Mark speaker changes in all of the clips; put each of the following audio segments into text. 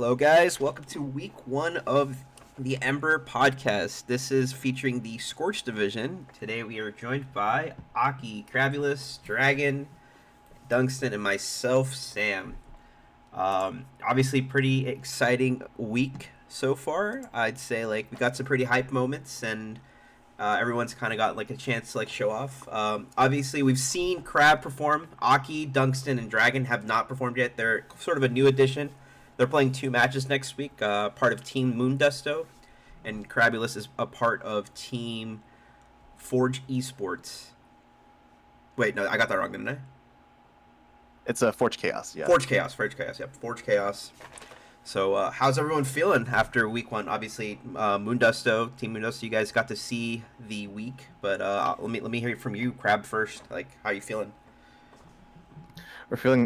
Speaker 1: Hello, guys. Welcome to week one of the Ember Podcast. This is featuring the Scorch division. Today we are joined by Aki, Crabulous, Dragon, Dungston, and myself, Sam. Obviously, pretty exciting week so far. I'd say we got some pretty hype moments, and everyone's kind of got a chance to show off. Obviously, we've seen Crab perform. Aki, Dungston, and Dragon have not performed yet. They're sort of a new addition. They're playing two matches next week, part of Team Moondusto, and Crabulous is a part of Team Forge Esports. Wait, no, I got that wrong, didn't I?
Speaker 2: It's a Forge Chaos, yeah.
Speaker 1: Forge Chaos, yep, Forge Chaos. So, how's everyone feeling after week one? Obviously, Team Moondusto, you guys got to see the week, but let me hear from you, Crab, first. How are you feeling?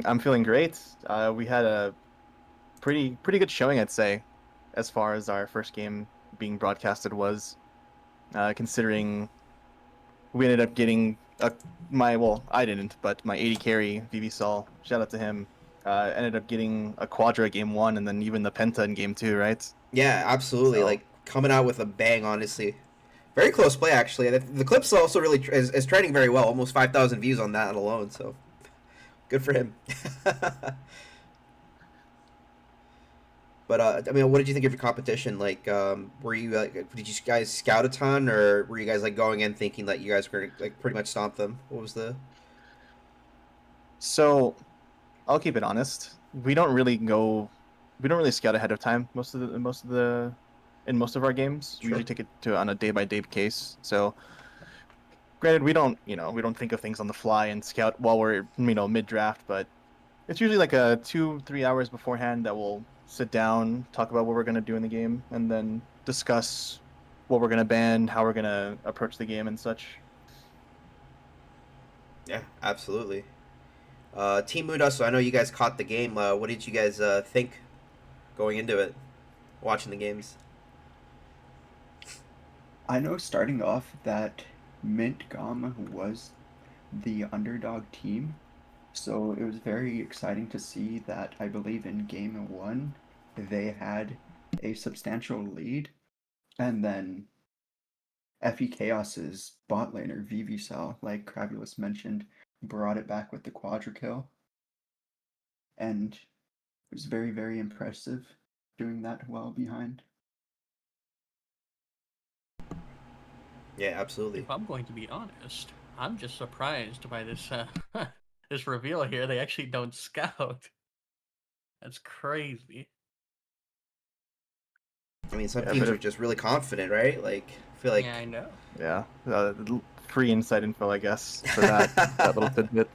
Speaker 2: I'm feeling great. We had a pretty good showing, I'd say, as far as our first game being broadcasted was. Considering we ended up getting I didn't, but my 80 carry VV shout out to him. Ended up getting a Quadra game 1 and then even the Penta in game 2, right?
Speaker 1: Yeah, absolutely. So, coming out with a bang, honestly. Very close play, actually. The clip's also really is trending very well. Almost 5,000 views on that alone, so good for him. But what did you think of your competition? Were you did you guys scout a ton, or were you guys going in thinking that you guys were gonna pretty much stomp them? What was the?
Speaker 2: So, I'll keep it honest. We don't really scout ahead of time. In most of our games,
Speaker 1: Sure.
Speaker 2: we usually take it on a day by day case. So, granted, we don't think of things on the fly and scout while we're mid draft, but it's usually a 2-3 hours beforehand that we'll sit down, talk about what we're going to do in the game, and then discuss what we're going to ban, how we're going to approach the game and such.
Speaker 1: Yeah, absolutely. Team Moondusto, I know you guys caught the game. What did you guys think going into it, watching the games?
Speaker 3: I know starting off that Mint Gum was the underdog team, so it was very exciting to see that I believe in game 1 they had a substantial lead, and then FE Chaos's bot laner VV, like Crabulous mentioned, brought it back with the quadra kill, and it was very, very impressive doing that well behind.
Speaker 1: Yeah, absolutely.
Speaker 4: If I'm going to be honest, I'm just surprised by this this reveal here. They actually don't scout. That's crazy.
Speaker 1: I mean, some teams are just really confident, right? I feel like.
Speaker 4: Yeah, I know.
Speaker 2: Yeah, free inside info, I guess, for that little tidbit.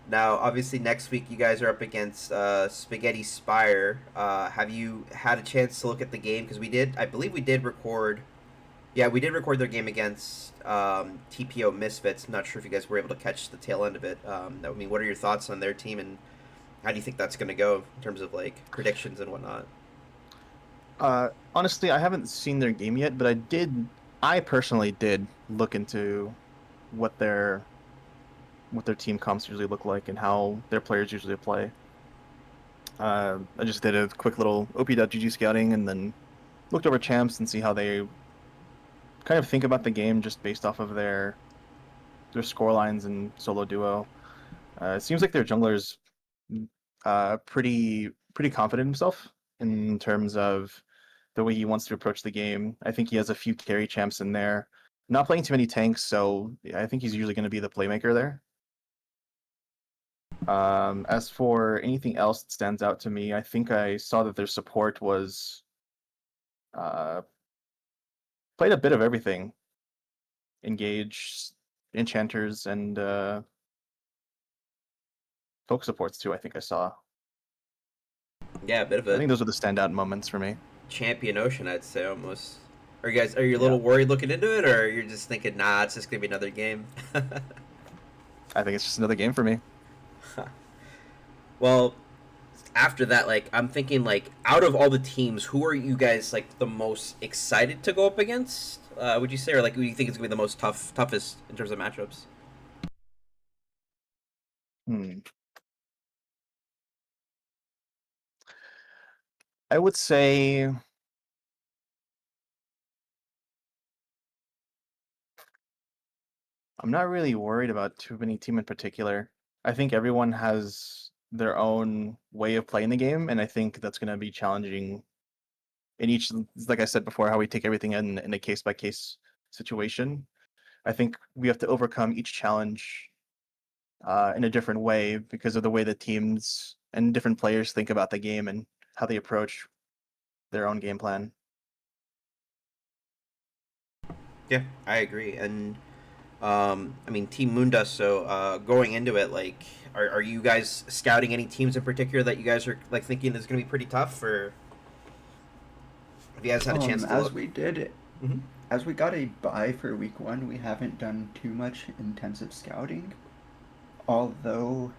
Speaker 1: Now, obviously, next week you guys are up against Spaghetti Spire. Have you had a chance to look at the game? Because I believe we did record. Yeah, we did record their game against TPO Misfits. I'm not sure if you guys were able to catch the tail end of it. What are your thoughts on their team, and how do you think that's going to go in terms of predictions and whatnot?
Speaker 2: Honestly, I haven't seen their game yet, but I personally did look into what their team comps usually look like and how their players usually play. I just did a quick little op.gg scouting and then looked over champs and see how they kind of think about the game just based off of their score lines and solo duo. It seems like their jungler's pretty confident in himself in terms of the way he wants to approach the game. I think he has a few carry champs in there. Not playing too many tanks, so I think he's usually going to be the playmaker there. As for anything else that stands out to me, I think I saw that their support was played a bit of everything. Engage, enchanters, and folk supports too, I think I saw.
Speaker 1: Yeah, a bit of a.
Speaker 2: I think those are the standout moments for me.
Speaker 1: Champion Ocean, I'd say, almost. Are you a little worried looking into it, or you're just thinking, nah, it's just going to be another game?
Speaker 2: I think it's just another game for me.
Speaker 1: Well, after that, I'm thinking, out of all the teams, who are you guys, the most excited to go up against, would you say? Or, who do you think is going to be the most toughest in terms of matchups?
Speaker 2: I would say I'm not really worried about too many team in particular. I think everyone has their own way of playing the game, and I think that's going to be challenging in each, like I said before, how we take everything in a case by case situation. I think we have to overcome each challenge in a different way because of the way the teams and different players think about the game and how they approach their own game plan.
Speaker 1: Yeah, I agree. And I mean, Team Moondusto. So going into it, like, are you guys scouting any teams in particular that you guys are like thinking is going to be pretty tough, or have you guys had a chance to
Speaker 3: As
Speaker 1: look?
Speaker 3: we did,
Speaker 1: Mm-hmm.
Speaker 3: as we got a bye for week one, we haven't done too much intensive scouting. Although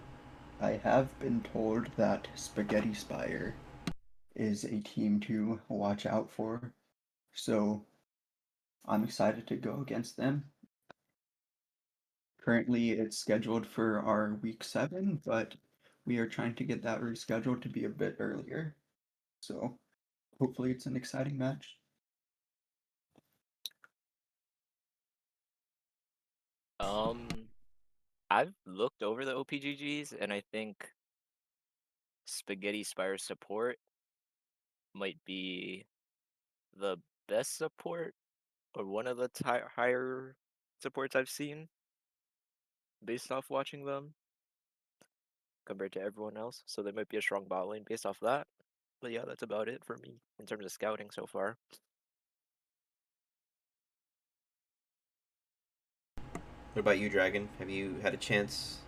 Speaker 3: I have been told that Spaghetti Spire is a team to watch out for, so I'm excited to go against them. Currently, it's scheduled for our week 7, but we are trying to get that rescheduled to be a bit earlier. So hopefully, it's an exciting match.
Speaker 5: Um, I've looked over the OPGGs, and I think Spaghetti Spire support might be the best support or one of the higher supports I've seen based off watching them compared to everyone else. So they might be a strong bot lane based off that. But yeah, that's about it for me in terms of scouting so far.
Speaker 1: What about you, Dragon? Have you had a chance,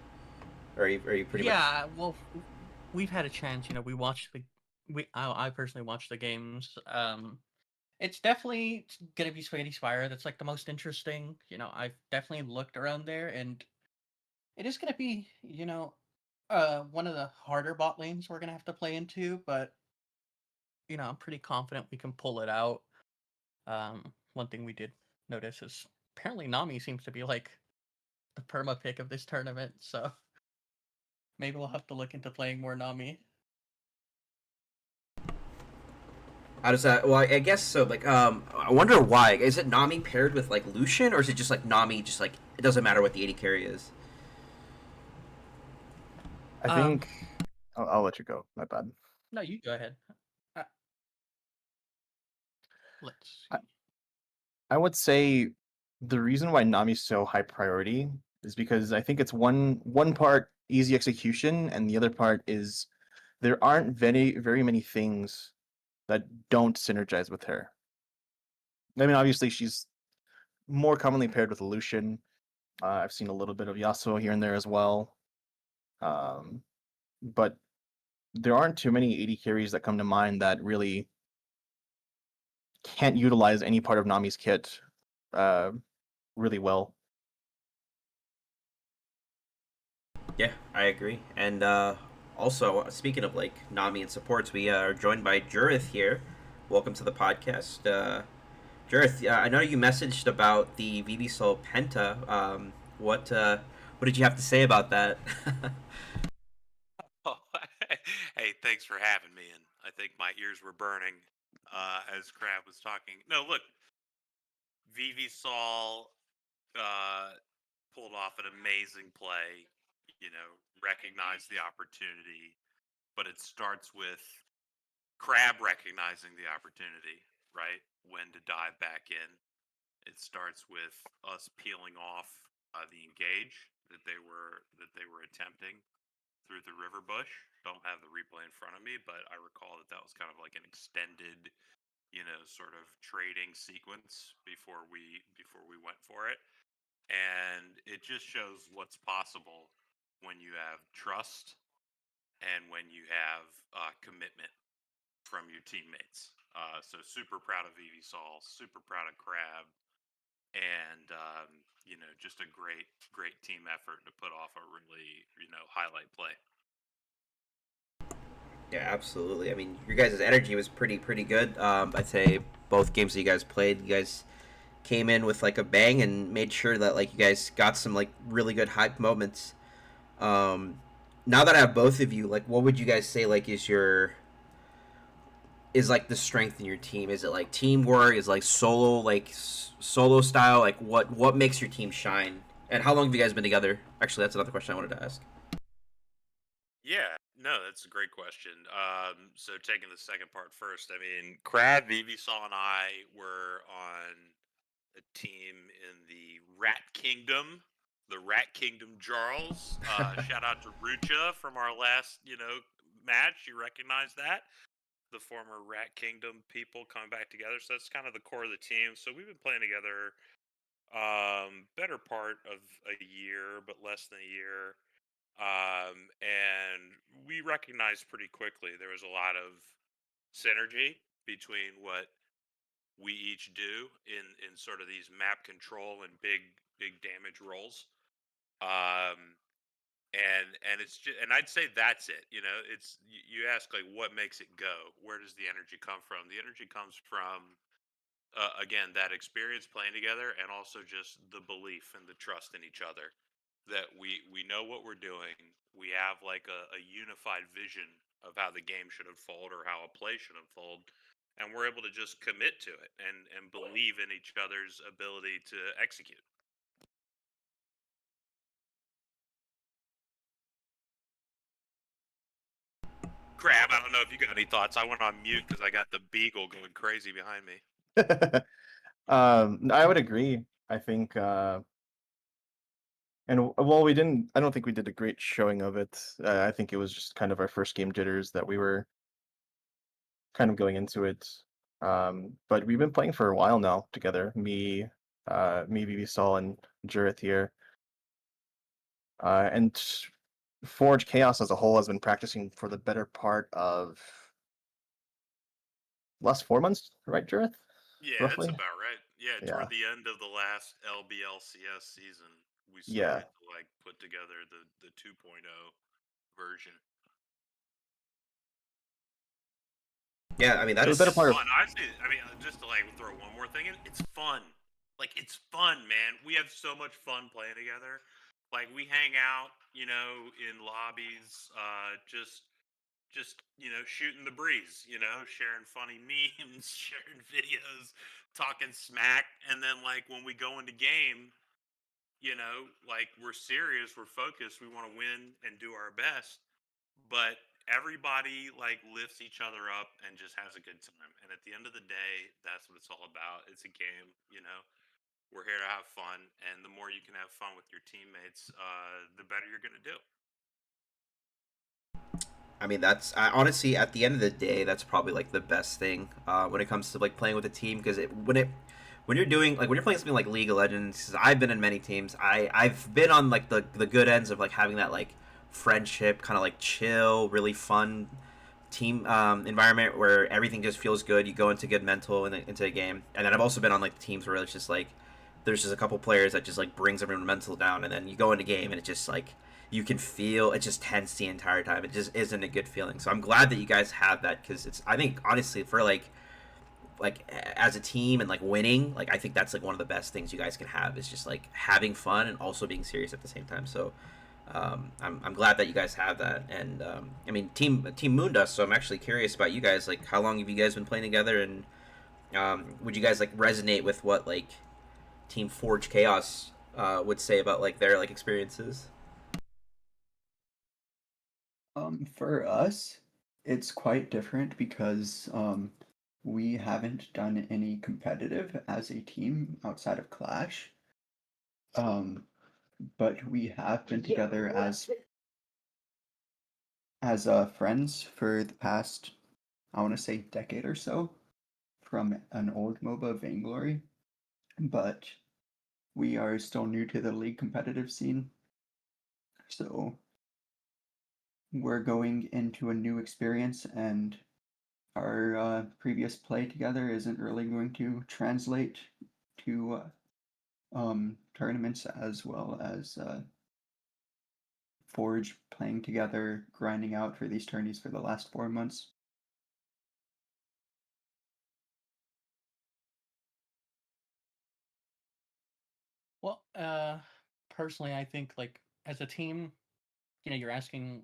Speaker 1: or are you pretty much?
Speaker 4: Yeah, well, we've had a chance. We watched I personally watched the games. It's definitely gonna be Spaghetti Spire. That's like the most interesting. I've definitely looked around there, and it is gonna be one of the harder bot lanes we're gonna have to play into. But I'm pretty confident we can pull it out. One thing we did notice is apparently Nami seems to be like the perma pick of this tournament, so maybe we'll have to look into playing more Nami.
Speaker 1: How does that? Well, I guess so. Like, I wonder why. Is it Nami paired with like Lucian, or is it just like Nami? Just like it doesn't matter what the AD carry is.
Speaker 2: I
Speaker 4: Um,
Speaker 2: think I'll let you go. My bad.
Speaker 4: no, you go ahead. Uh, let's
Speaker 2: I,
Speaker 4: see.
Speaker 2: I would say the reason why Nami's so high priority is because I think it's one part easy execution, and the other part is there aren't very many things that don't synergize with her. I mean, obviously she's more commonly paired with Lucian. I've seen a little bit of Yasuo here and there as well, but there aren't too many AD carries that come to mind that really can't utilize any part of Nami's kit really well.
Speaker 1: Yeah, I agree. And also, speaking of like Nami and supports, we are joined by Jurith here. Welcome to the podcast. Jurith, I know you messaged about the VV Penta. What did you have to say about that?
Speaker 6: Oh, hey, thanks for having me. And I think my ears were burning as Crab was talking. No, look, Vivi Saul pulled off an amazing play. Recognized the opportunity, but it starts with Crab recognizing the opportunity, right? When to dive back in. It starts with us peeling off the engage that they were attempting through the river bush. Don't have the replay in front of me, but I recall that was kind of like an extended, sort of trading sequence before we went for it. And it just shows what's possible when you have trust and when you have commitment from your teammates. So super proud of Vivi Saul, super proud of Crab, and just a great team effort to put off a really highlight play.
Speaker 1: Yeah, absolutely. I mean, your guys' energy was pretty good. I'd say both games that you guys played, you guys came in with like a bang and made sure that like you guys got some like really good hype moments. Um, Now that I have both of you, like, what would you guys say like is your is like the strength in your team? Is it like teamwork? Is it like solo style? Like what makes your team shine? And how long have you guys been together? Actually, that's another question I wanted to ask.
Speaker 6: Yeah, no, that's a great question. So taking the second part first, I mean, Crab, Vivisol, and I were on a team in the Rat Kingdom, the Rat Kingdom Jarls. Shout out to Rucha from our last, match. You recognize that? The former Rat Kingdom people coming back together. So that's kind of the core of the team. So we've been playing together better part of a year, but less than a year. And we recognized pretty quickly there was a lot of synergy between what we each do in sort of these map control and big damage roles. Um, and it's just, and I'd say that's it. It's you ask like what makes it go. Where does the energy come from? The energy comes from again that experience playing together, and also just the belief and the trust in each other that we know what we're doing. We have like a unified vision of how the game should unfold or how a play should unfold, and we're able to just commit to it and believe in each other's ability to execute. Crab, I don't know if you got any thoughts. I went on mute because I got the beagle going crazy behind me.
Speaker 2: I would agree. I think, and well, we didn't. I don't think we did a great showing of it. I think it was just kind of our first game jitters that we were kind of going into it. But we've been playing for a while now together. Me, Vivisol, and Jareth here. And Forge Chaos as a whole has been practicing for the better part of last 4 months, right, Jareth?
Speaker 6: Yeah, that's
Speaker 2: Roughly.
Speaker 6: about right. Yeah,
Speaker 2: Yeah.
Speaker 6: toward the end of the last LBLCS season, we
Speaker 2: Yeah.
Speaker 6: started to like put together the 2.0 version.
Speaker 1: Yeah, I mean
Speaker 2: So the
Speaker 6: It's
Speaker 2: better
Speaker 1: that's
Speaker 6: just
Speaker 2: part of
Speaker 6: fun. Honestly, I mean, just to like throw one more thing in, it's fun. Like it's fun, man. We have so much fun playing together. Like we hang out, in lobbies, just shooting the breeze, sharing funny memes, sharing videos, talking smack, and then like when we go into game, like we're serious, we're focused, we want to win and do our best, but everybody like lifts each other up and just has a good time. And at the end of the day, that's what it's all about. It's a game. We're here to have fun, and the more you can have fun with your teammates, the better you're going to do.
Speaker 1: I mean, that's honestly at the end of the day, that's probably like the best thing when it comes to like playing with a team because when you're doing like when you're playing something like League of Legends, 'cause I've been in many teams. I've been on like the good ends of like having that like friendship, kind of like chill, really fun team environment where everything just feels good. You go into good mental into a game, and then I've also been on like teams where it's just like there's just a couple players that just like brings everyone mental down, and then you go into game and it's just like you can feel it's just tense the entire time. It just isn't a good feeling. So I'm glad that you guys have that because it's I think honestly for like as a team and like winning, like I think that's like one of the best things you guys can have is just like having fun and also being serious at the same time. So I'm glad that you guys have that. And I mean Team Moondust. So I'm actually curious about you guys. Like how long have you guys been playing together? And would you guys like resonate with what like Team Forge Chaos would say about like their like experiences?
Speaker 3: For us, it's quite different because we haven't done any competitive as a team outside of Clash. But we have been together as friends for the past, I want to say, decade or so, from an old MOBA, Vainglory. But we are still new to the league competitive scene, so we're going into a new experience, and our previous play together isn't really going to translate to tournaments as well as Forge playing together, grinding out for these tourneys for the last 4 months.
Speaker 4: Well, personally, I think like as a team, you're asking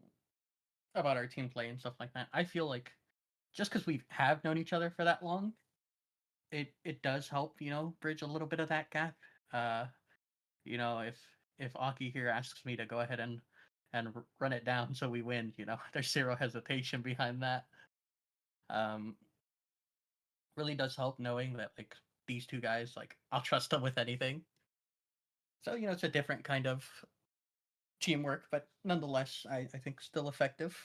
Speaker 4: about our team play and stuff like that. I feel like just because we have known each other for that long, it does help, bridge a little bit of that gap. If Aki here asks me to go ahead and run it down so we win, there's zero hesitation behind that. Um, really does help knowing that like these two guys, like I'll trust them with anything. So it's a different kind of teamwork, but nonetheless, I think still effective.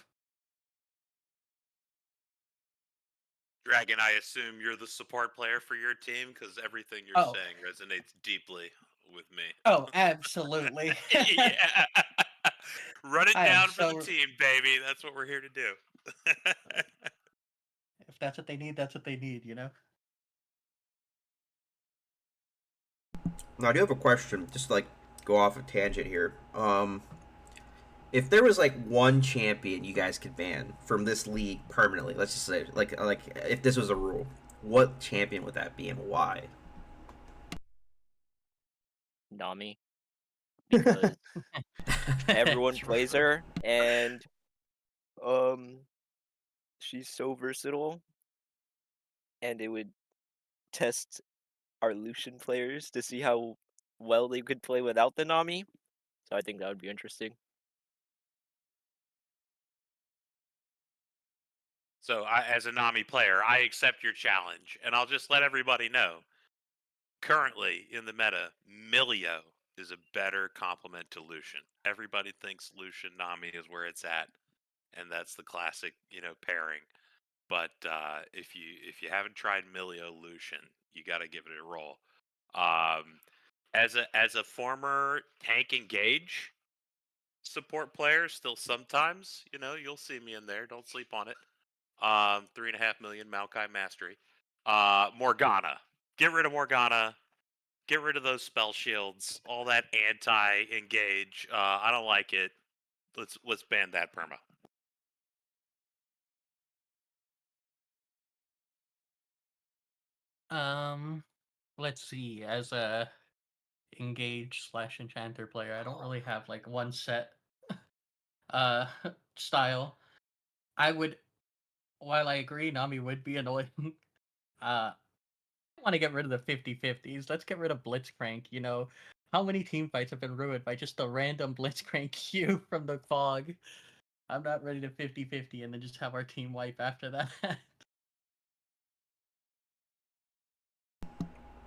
Speaker 6: Dragon, I assume you're the support player for your team because everything you're
Speaker 4: Oh.
Speaker 6: saying resonates deeply with me.
Speaker 4: Oh, absolutely.
Speaker 6: Yeah. Run it
Speaker 4: I am
Speaker 6: down for the
Speaker 4: so.
Speaker 6: team, baby. That's what we're here to do.
Speaker 4: If that's what they need, that's what they need.
Speaker 1: Now, I do have a question, just to, like, go off a tangent here. If there was like one champion you guys could ban from this league permanently, let's just say, like if this was a rule, what champion would that be and why?
Speaker 5: Nami, because everyone
Speaker 4: True.
Speaker 5: plays her, and she's so versatile, and it would test our Lucian players to see how well they could play without the Nami. So I think that would be interesting.
Speaker 6: So, as a Nami player, I accept your challenge, and I'll just let everybody know. Currently in the meta, Milio is a better complement to Lucian. Everybody thinks Lucian Nami is where it's at, and that's the classic, pairing. But if you haven't tried Milio Lucian, you got to give it a roll. As a former tank engage support player, still sometimes you'll see me in there. Don't sleep on it. 3.5 million Maokai mastery. Morgana, get rid of Morgana. Get rid of those spell shields. All that anti-engage. I don't like it. Let's ban that perma.
Speaker 4: Let's see. As a engage / enchanter player, I don't really have like one set uh style. I would, while I agree Nami would be annoying, I want to get rid of the 50/50s. Let's get rid of Blitzcrank. How many team fights have been ruined by just a random Blitzcrank Q from the fog? I'm not ready to 50/50 and then just have our team wipe after that.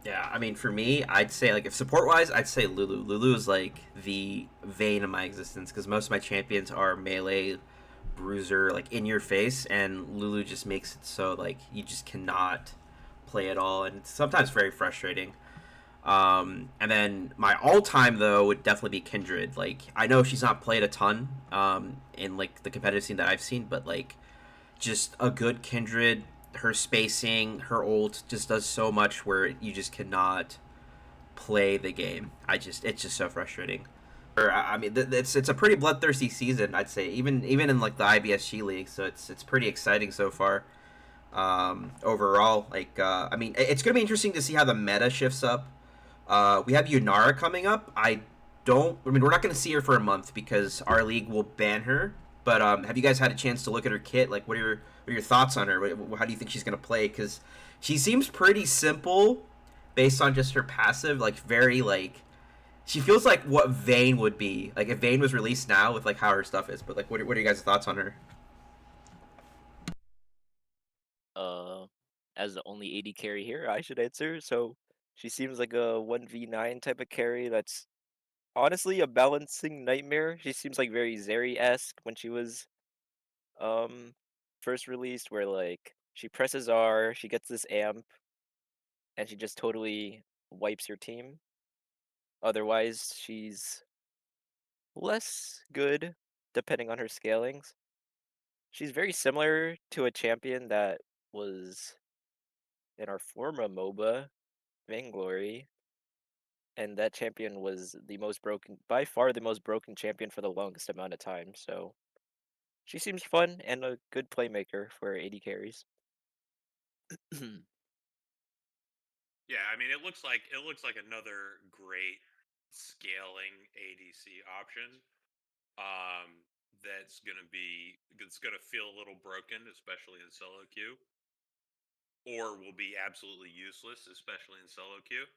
Speaker 1: Yeah, I mean, for me, I'd say, like, if support wise, I'd say Lulu. Lulu is like the vein of my existence because most of my champions are melee, bruiser, like in your face, and Lulu just makes it so like you just cannot play at all, and it's sometimes very frustrating. And then my all time though would definitely be Kindred. Like, I know she's not played a ton in like the competitive scene that I've seen, but like just a good Kindred, her spacing, her ult just does so much where you just cannot play the game. It's just so frustrating. I mean, it's a pretty bloodthirsty season, I'd say, even in like the IBSG league. So it's pretty exciting so far. Overall, like I mean, it's gonna be interesting to see how the meta shifts up. We have Yunara coming up. I mean, we're not gonna see her for a month because our league will ban her. But have you guys had a chance to look at her kit? Like, what are your thoughts on her? How do you think she's gonna play? Because she seems pretty simple, based on just her passive. Like, very like she feels like what Vayne would be. Like if Vayne was released now with like how her stuff is. But like, what are you guys' thoughts on her?
Speaker 5: Uh, as the only AD carry here, I should answer. So she seems like a 1v9 type of carry that's honestly a balancing nightmare. She seems like very Zeri-esque when she was um first released, where like she presses R, she gets this amp, and she just totally wipes your team. Otherwise, she's less good depending on her scalings. She's very similar to a champion that was in our former MOBA, Vainglory, and that champion was the most broken, by far the most broken champion for the longest amount of time. So she seems fun and a good playmaker for AD carries.
Speaker 6: Yeah, I mean, it looks like another great scaling ADC option. Um, that's gonna feel a little broken, especially in solo queue, or will be absolutely useless, especially in solo queue,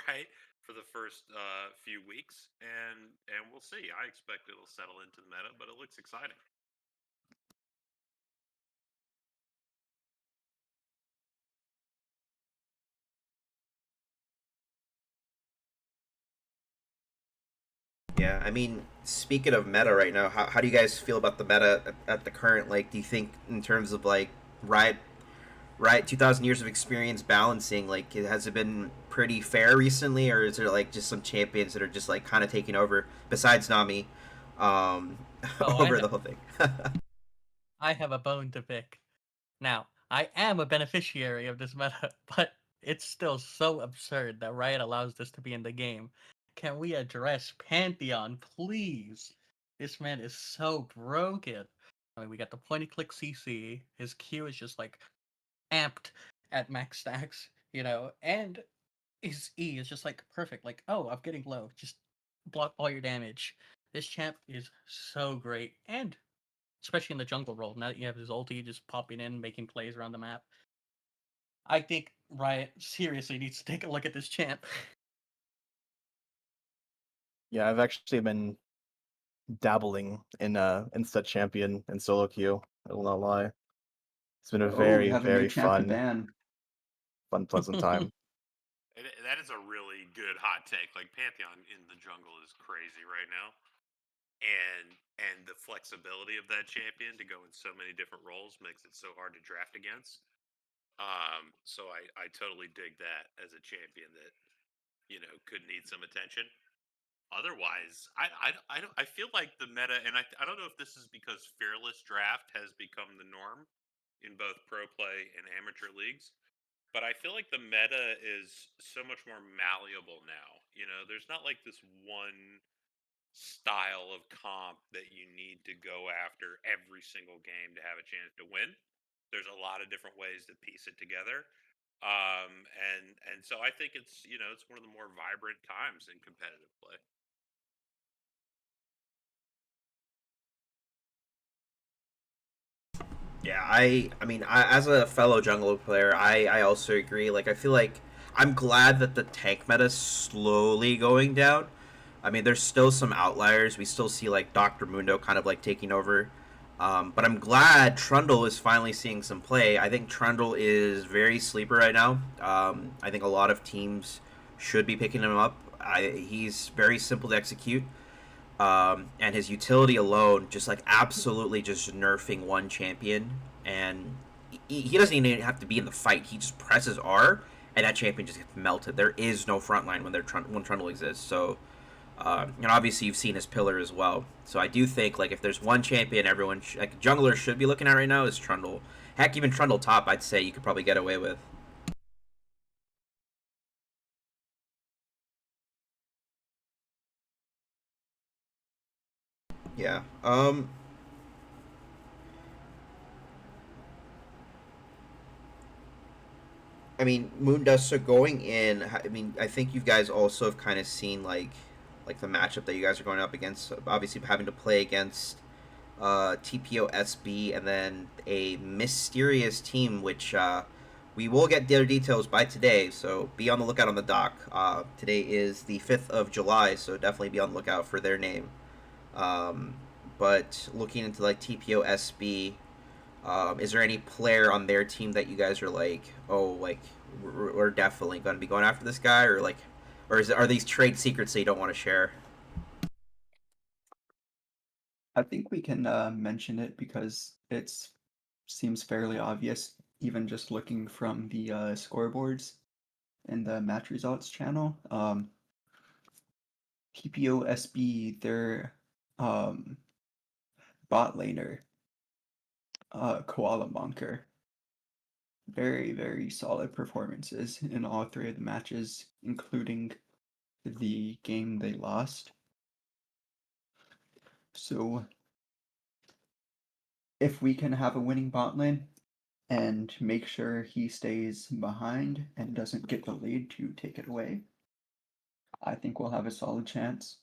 Speaker 6: right? For the first few weeks, and we'll see. I expect it'll settle into the meta, but it looks exciting.
Speaker 1: Yeah, I mean, speaking of meta right now, how do you guys feel about the meta at the current? Like, do you think in terms of like Riot 2,000 years of experience balancing, like, has it been pretty fair recently, or is there like just some champions that are just like kind of taking over besides Nami, um,
Speaker 4: Oh,
Speaker 1: over the whole thing?
Speaker 4: I have a bone to pick. Now, I am a beneficiary of this meta, but it's still so absurd that Riot allows this to be in the game. Can we address Pantheon, please? This man is so broken. I mean, we got the point and click CC. His Q is just like amped at max stacks, and his E is just like perfect. Like, oh, I'm getting low. Just block all your damage. This champ is so great. And especially in the jungle role, now that you have his ulti just popping in, making plays around the map. I think Riot seriously needs to take a look at this champ.
Speaker 2: Yeah, I've actually been dabbling in said champion in solo queue. I will not lie. It's been a
Speaker 3: Oh, we
Speaker 2: very,
Speaker 3: have a new
Speaker 2: very
Speaker 3: champ to ban.
Speaker 2: pleasant time.
Speaker 6: That is a really good hot take. Like Pantheon in the jungle is crazy right now, and the flexibility of that champion to go in so many different roles makes it so hard to draft against. So I totally dig that as a champion that could need some attention. Otherwise, I feel like the meta, and I don't know if this is because fearless draft has become the norm in both pro play and amateur leagues, but I feel like the meta is so much more malleable now. There's not like this one style of comp that you need to go after every single game to have a chance to win. There's a lot of different ways to piece it together. And so I think it's one of the more vibrant times in competitive play.
Speaker 1: Yeah, I mean, as a fellow jungle player, I also agree. Like, I feel like I'm glad that the tank meta is slowly going down. I mean, there's still some outliers. We still see like Dr. Mundo kind of like taking over. But I'm glad Trundle is finally seeing some play. I think Trundle is very sleeper right now. I think a lot of teams should be picking him up. He's very simple to execute. And his utility alone, just like absolutely just nerfing one champion, and he doesn't even have to be in the fight. He just presses R, and that champion just gets melted. There is no front line when when Trundle exists. So, and obviously you've seen his pillar as well. So I do think like if there's one champion everyone like jungler should be looking at right now is Trundle. Heck, even Trundle top, I'd say you could probably get away with. Yeah. I mean, Moondust. So going in, I mean, I think you guys also have kind of seen like the matchup that you guys are going up against. Obviously, having to play against TPO SB and then a mysterious team, which we will get their details by today. So be on the lookout on the dock. Today is the 5th of July, so definitely be on the lookout for their name. Um, but looking into like TPO SB, is there any player on their team that you guys are like, oh, like we're definitely going to be going after this guy, or like, are these trade secrets that you don't want to share?
Speaker 3: I think we can mention it because it seems fairly obvious, even just looking from the scoreboards in the match results channel. TPOSB, their um, bot laner, Koala Monker. Very, very solid performances in all three of the matches, including the game they lost. So if we can have a winning bot lane and make sure he stays behind and doesn't get the lead to take it away, I think we'll have a solid chance.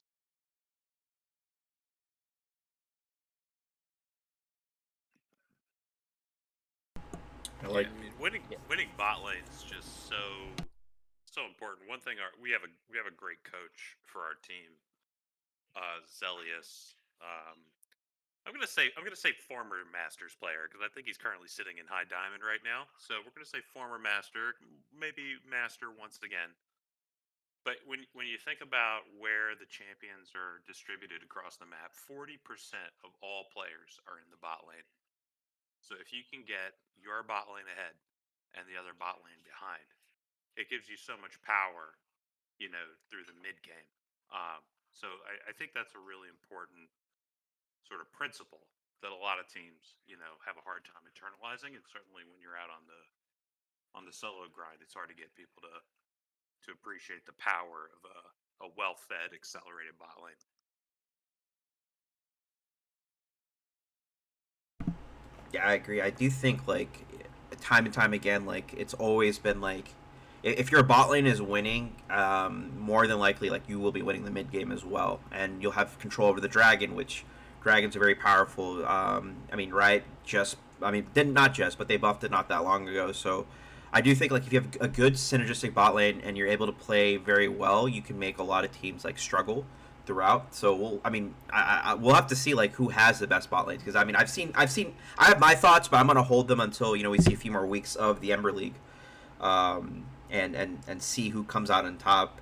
Speaker 1: Like,
Speaker 6: I mean, winning bot lane is just so important. One thing, we have a great coach for our team, Zelius. I'm gonna say former Masters player because I think he's currently sitting in High Diamond right now. So we're gonna say former Master, maybe Master once again. But when you think about where the champions are distributed across the map, 40% of all players are in the bot lane. So if you can get your bot lane ahead and the other bot lane behind, it gives you so much power, through the mid game. So I think that's a really important sort of principle that a lot of teams, have a hard time internalizing. And certainly when you're out on the solo grind, it's hard to get people to appreciate the power of a well-fed, accelerated bot lane.
Speaker 1: yeah, I agree. I do think like time and time again, like it's always been like if your bot lane is winning, more than likely like you will be winning the mid game as well, and you'll have control over the dragon, which dragons are very powerful. I mean, right? Didn't not just, but they buffed it not that long ago. So I do think like if you have a good synergistic bot lane and you're able to play very well, you can make a lot of teams like struggle throughout. So we'll have to see like who has the best bot lanes because I mean I have my thoughts, but I'm gonna hold them until we see a few more weeks of the Ember League, and see who comes out on top.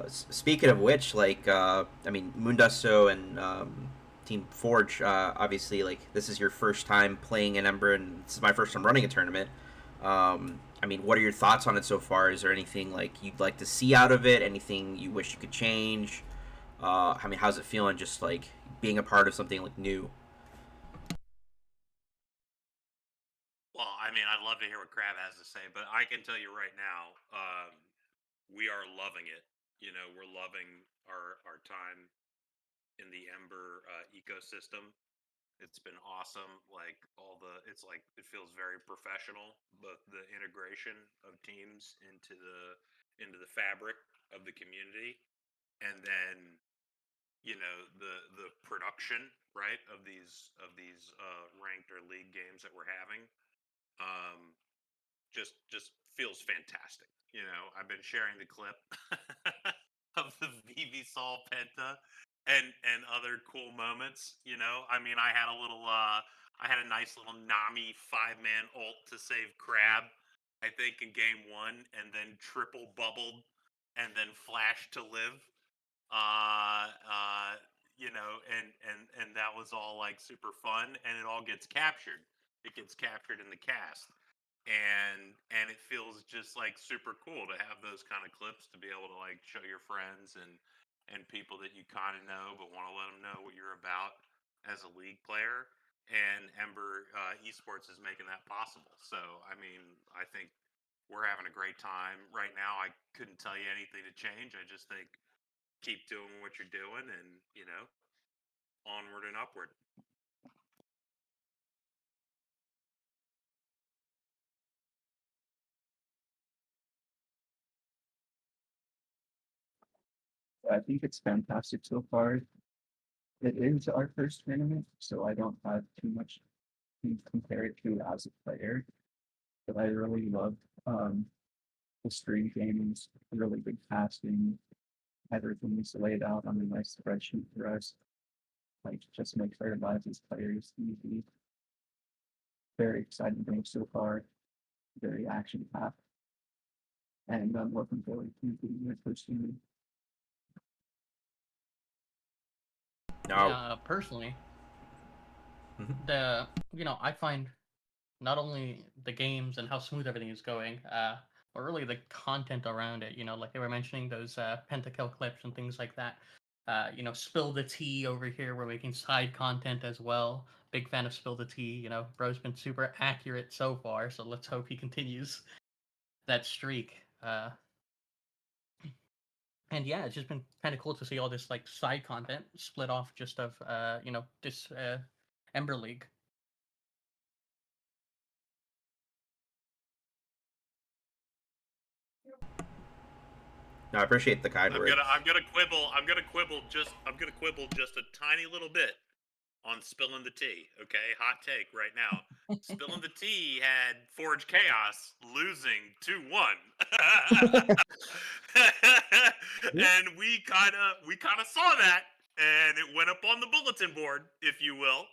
Speaker 1: Speaking of which, like I mean Moondusto and Team Forge, obviously like this is your first time playing in Ember, and this is my first time running a tournament. I mean, what are your thoughts on it so far? Is there anything like you'd like to see out of it? Anything you wish you could change? I mean, how's it feeling just like being a part of something like new?
Speaker 6: Well, I mean, I'd love to hear what Crab has to say, but I can tell you right now, we are loving it. We're loving our time in the Ember ecosystem. It's been awesome. Like it feels very professional. But the integration of teams into the fabric of the community, and then the production, right, of these ranked or league games that we're having, um, just feels fantastic. I've been sharing the clip of the VV Sol Penta and other cool moments. I mean, I had a nice little Nami 5-man ult to save Crab, I think in game one, and then triple bubbled and then flashed to live. Uh, uh, and that was all like super fun, and it all gets captured. It gets captured in the cast, and it feels just like super cool to have those kind of clips to be able to like show your friends and people that you kind of know but want to let them know what you're about as a league player. And Ember Esports is making that possible. So I mean, I think we're having a great time right now. I couldn't tell you anything to change. I just think keep doing what you're doing, and onward and upward.
Speaker 3: I think it's fantastic so far. It is our first tournament, so I don't have too much to compare it to as a player. But I really love the stream games, really good casting, everything is laid out on a nice spreadsheet for us. Like just makes our lives as players easy. Very exciting game so far, very action packed. And I'm looking forward to being the first tournament.
Speaker 1: No.
Speaker 4: Yeah, personally,
Speaker 1: Mhm.
Speaker 4: I find not only the games and how smooth everything is going, but really the content around it. Like they were mentioning those pentakill clips and things like that. Spill the tea over here. We're making side content as well. Big fan of Spill the Tea. Bro's been super accurate so far, so let's hope he continues that streak. And yeah, it's just been kind of cool to see all this like side content split off just of this Ember League.
Speaker 1: No, I appreciate the kind
Speaker 6: I'm
Speaker 1: words.
Speaker 6: gonna quibble just a tiny little bit. on spilling the tea. Okay, hot take right now. Spilling the tea had Forge Chaos losing 2-1. And we kind of saw that, and it went up on the bulletin board, if you will,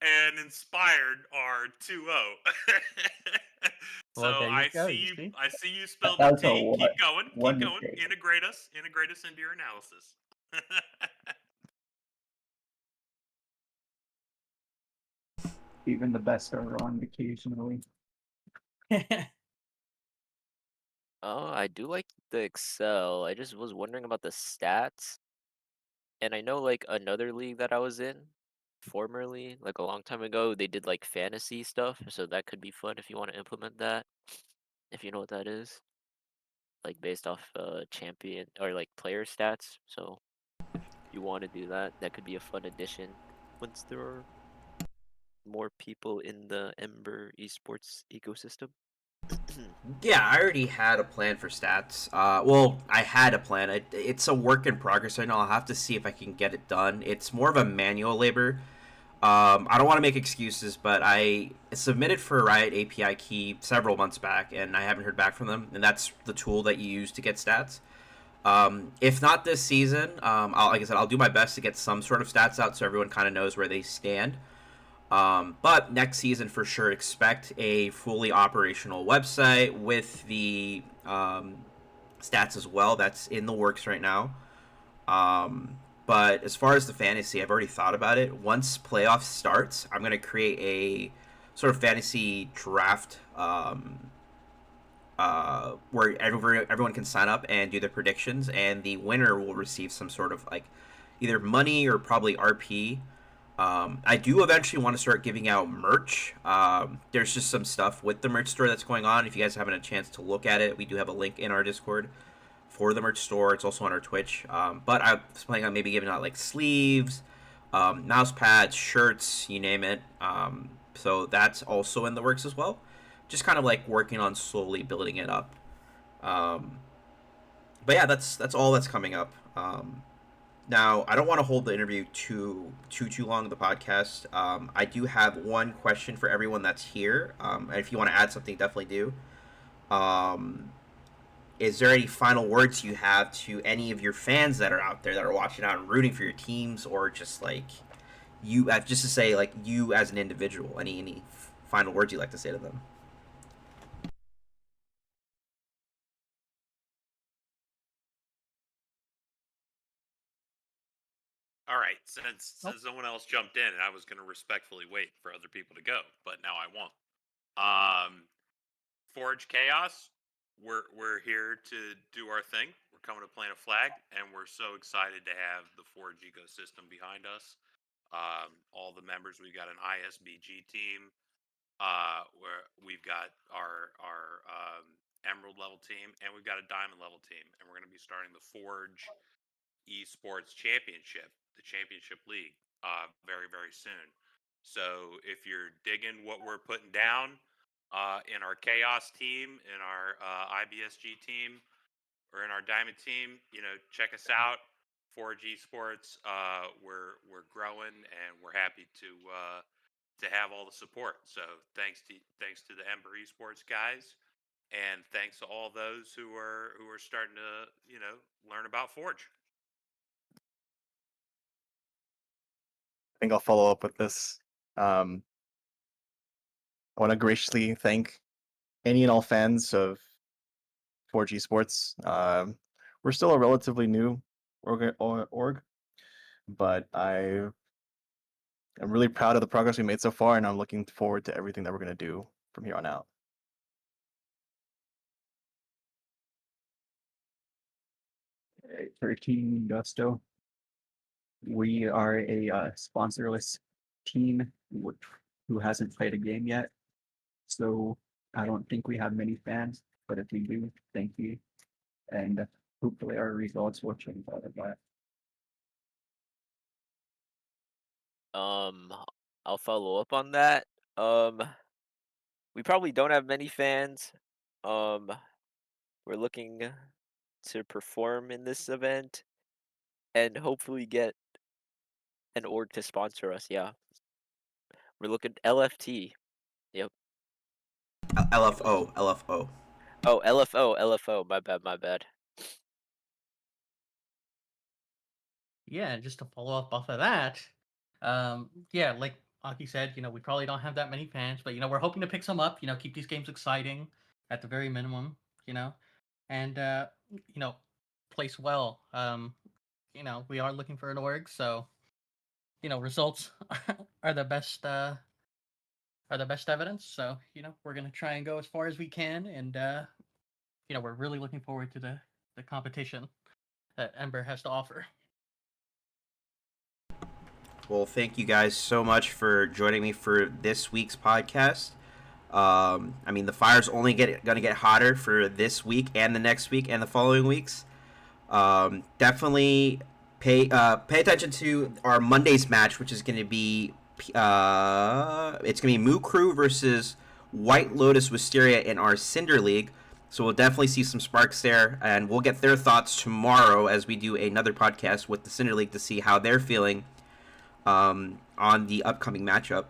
Speaker 6: and inspired our 2-0. So
Speaker 4: Well, there you
Speaker 6: I
Speaker 4: go.
Speaker 6: see
Speaker 4: You
Speaker 6: you
Speaker 4: see.
Speaker 6: I see you spill the
Speaker 3: That was a
Speaker 6: tea. Keep going.
Speaker 3: one
Speaker 6: Keep going.
Speaker 3: mistake.
Speaker 6: Integrate us into your analysis.
Speaker 3: Even the best are wrong occasionally.
Speaker 5: Oh, I do like the Excel. I just was wondering about the stats. And I know like another league that I was in formerly, like a long time ago, they did like fantasy stuff, so that could be fun if you want to implement that. If you know what that is. Like based off champion or like player stats. So if you want to do that, that could be a fun addition once there are more people in the Ember esports ecosystem.
Speaker 1: Yeah, I already had a plan for stats. Well, I had a plan. It's a work in progress right now. I'll have to see if I can get it done. It's more of a manual labor. I don't want to make excuses, but I submitted for a Riot API key several months back, and I haven't heard back from them. And that's the tool that you use to get stats. If not this season, like I said, I'll do my best to get some sort of stats out so everyone kind of knows where they stand. But next season, for sure, expect a fully operational website with the stats as well. That's in the works right now. But as far as the fantasy, I've already thought about it. Once playoffs starts, I'm going to create a sort of fantasy draft where everyone can sign up and do their predictions, and the winner will receive some sort of like either money or probably RP. I do eventually want to start giving out merch. There's just some stuff with the merch store that's going on. If you guys haven't had a chance to look at it, we do have a link in our Discord for the merch store. It's also on our Twitch. But I was planning on maybe giving out like sleeves, mouse pads, shirts, you name it. So that's also in the works as well. Just kind of like working on slowly building it up. Um, but yeah, that's all that's coming up. Now, I don't want to hold the interview too long. The podcast. I do have one question for everyone that's here. And if you want to add something, definitely do. Um, is there any final words you have to any of your fans that are out there that are watching out and rooting for your teams, or just like you, just to say like you as an individual? Any final words you'd like to say to them?
Speaker 6: All right, since
Speaker 4: Nope.
Speaker 6: no one else jumped in, and I was going to respectfully wait for other people to go, but now I won't. Um, Forge Chaos, we're here to do our thing. We're coming to plant a flag, and we're so excited to have the Forge ecosystem behind us. All the members, we've got an ISBG team, where we've got our Emerald level team, and we've got a Diamond level team, and we're going to be starting the Forge Esports Championship, the Championship League, very, very soon. So if you're digging what we're putting down in our Chaos team, in our IBSG team, or in our Diamond team, check us out. Forge Esports, we're growing, and we're happy to have all the support. So thanks to the Ember Esports guys, and thanks to all those who are starting to learn about Forge.
Speaker 2: I think I'll follow up with this. I want to graciously thank any and all fans of 4G Sports. We're still a relatively new org, but I'm really proud of the progress we made so far, and I'm looking forward to everything that we're going to do from here on out.
Speaker 3: For Team Moondusto, we are a sponsorless team who hasn't played a game yet. So I don't think we have many fans, but if we do, thank you. And hopefully our results will change out of that.
Speaker 5: Um, I'll follow up on that. We probably don't have many fans. Um, we're looking to perform in this event and hopefully get an org to sponsor us. Yeah, we're looking LFT. Yep.
Speaker 1: LFO, LFO.
Speaker 5: Oh, LFO. My bad.
Speaker 4: Yeah, and just to follow up off of that, yeah, like Aki said, we probably don't have that many fans, but we're hoping to pick some up. Keep these games exciting at the very minimum. And place well. We are looking for an org, so results are the best evidence. So we're gonna try and go as far as we can, and we're really looking forward to the competition that Ember has to offer.
Speaker 1: Well, thank you guys so much for joining me for this week's podcast. I mean, the fire's only going to get hotter for this week and the next week and the following weeks. Definitely pay attention to our Monday's match, which is going to be it's going to be Moo Crew versus White Lotus Wisteria in our Cinder League. So we'll definitely see some sparks there, and we'll get their thoughts tomorrow as we do another podcast with the Cinder League to see how they're feeling on the upcoming matchup.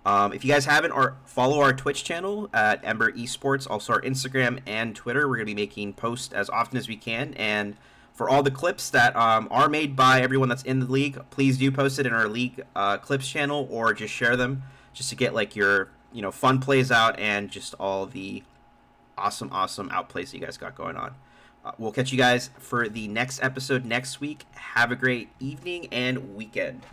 Speaker 1: If you guys haven't, follow our Twitch channel at Ember Esports, also our Instagram and Twitter. We're going to be making posts as often as we can, and for all the clips that are made by everyone that's in the league, please do post it in our league clips channel, or just share them just to get like your fun plays out and just all the awesome outplays that you guys got going on. We'll catch you guys for the next episode next week. Have a great evening and weekend.